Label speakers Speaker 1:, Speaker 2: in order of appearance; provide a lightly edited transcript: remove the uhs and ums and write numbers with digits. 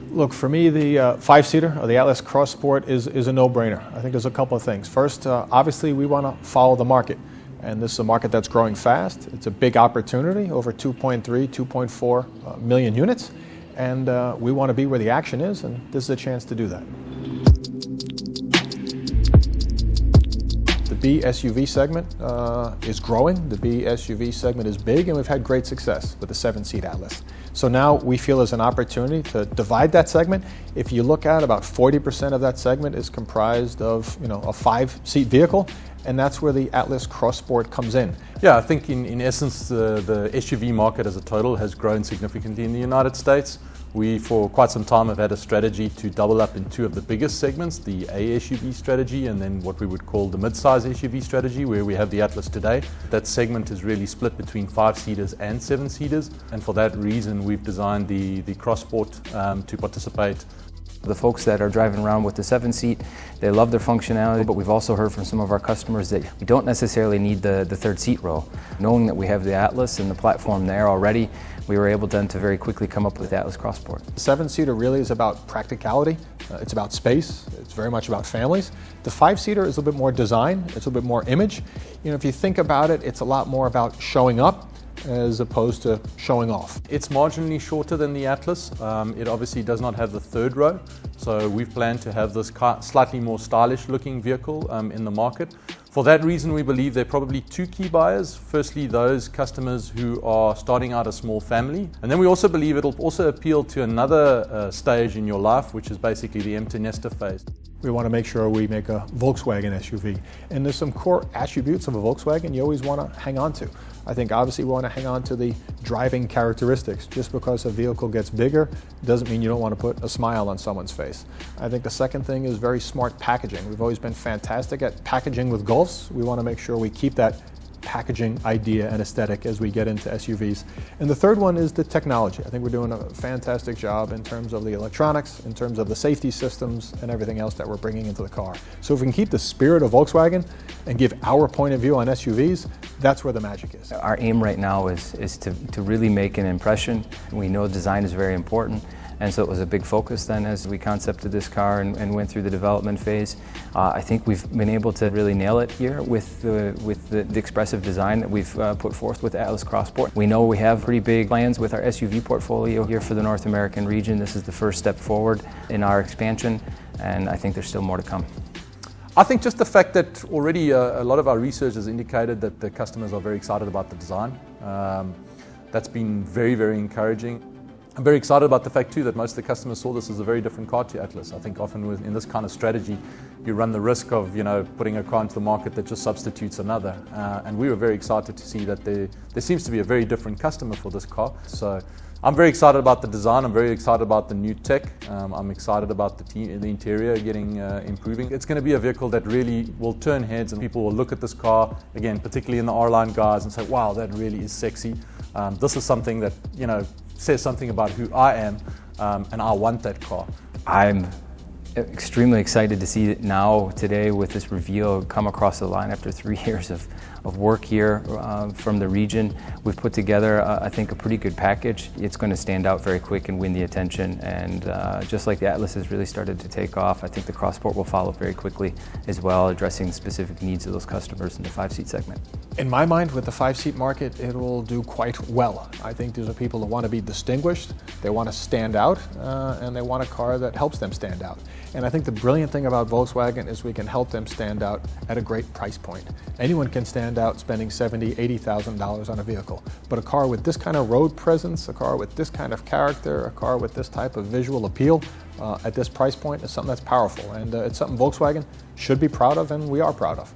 Speaker 1: Look, for me, the five-seater or the Atlas Cross Sport is a no-brainer. I think there's a couple of things. First, obviously, we want to follow the market. And this is a market that's growing fast. It's a big opportunity, over 2.3, 2.4 million units. And we want to be where the action is, and this is a chance to do that. The B SUV segment is growing. The B SUV segment is big, and we've had great success with the 7-seat Atlas. So now we feel there's an opportunity to divide that segment. If you look at about 40% of that segment is comprised of, a 5-seat vehicle, and that's where the Atlas Cross Sport comes in.
Speaker 2: Yeah, I think in essence the SUV market as a total has grown significantly in the United States. We, for quite some time, have had a strategy to double up in two of the biggest segments, the A SUV strategy and then what we would call the midsize SUV strategy, where we have the Atlas today. That segment is really split between 5-seaters and 7-seaters, and for that reason we've designed the Cross Sport to participate.
Speaker 3: The folks that are driving around with the 7-seat, they love their functionality, but we've also heard from some of our customers that we don't necessarily need the third seat row. Knowing that we have the Atlas and the platform there already, we were able then to very quickly come up with the Atlas Cross Sport.
Speaker 1: The 7-seater really is about practicality. It's about space. It's very much about families. The 5-seater is a little bit more design. It's a little bit more image. If you think about it, it's a lot more about showing up as opposed to showing off.
Speaker 2: It's marginally shorter than the Atlas. It obviously does not have the third row, so we've planned to have this slightly more stylish looking vehicle in the market. For that reason, we believe there are probably two key buyers. Firstly, those customers who are starting out a small family, and then we also believe it'll also appeal to another stage in your life, which is basically the empty nester phase.
Speaker 1: We want to make sure we make a Volkswagen SUV. And there's some core attributes of a Volkswagen you always want to hang on to. I think obviously we want to hang on to the driving characteristics. Just because a vehicle gets bigger doesn't mean you don't want to put a smile on someone's face. I think the second thing is very smart packaging. We've always been fantastic at packaging with Golfs. We want to make sure we keep that packaging idea and aesthetic as we get into SUVs. And the third one is the technology. I think we're doing a fantastic job in terms of the electronics, in terms of the safety systems, and everything else that we're bringing into the car. So if we can keep the spirit of Volkswagen and give our point of view on SUVs, that's where the magic is.
Speaker 3: Our aim right now is to really make an impression. We know design is very important, and so it was a big focus then as we concepted this car and went through the development phase. I think we've been able to really nail it here with the expressive design that we've put forth with the Atlas Cross Sport. We know we have pretty big plans with our SUV portfolio here for the North American region. This is the first step forward in our expansion, and I think there's still more to come.
Speaker 2: I think just the fact that already a lot of our research has indicated that the customers are very excited about the design. That's been very, very encouraging. I'm very excited about the fact too that most of the customers saw this as a very different car to Atlas. I think often in this kind of strategy you run the risk of putting a car into the market that just substitutes another, and we were very excited to see that there seems to be a very different customer for this car. So I'm very excited about the design. I'm very excited about the new tech. I'm excited about the interior getting improving. It's going to be a vehicle that really will turn heads, and people will look at this car, again, particularly in the R-Line guys, and say, wow, that really is sexy. This is something that, says something about who I am, and I want that car.
Speaker 3: I'm extremely excited to see it now, today, with this reveal come across the line after 3 years of work here from the region. We've put together, I think, a pretty good package. It's going to stand out very quick and win the attention, and just like the Atlas has really started to take off, I think the Cross Sport will follow very quickly as well, addressing the specific needs of those customers in the 5-seat segment.
Speaker 1: In my mind, with the 5-seat market, it will do quite well. I think these are people that want to be distinguished, they want to stand out, and they want a car that helps them stand out. And I think the brilliant thing about Volkswagen is we can help them stand out at a great price point. Anyone can stand out spending $70,000, $80,000 on a vehicle. But a car with this kind of road presence, a car with this kind of character, a car with this type of visual appeal at this price point is something that's powerful. And it's something Volkswagen should be proud of, and we are proud of.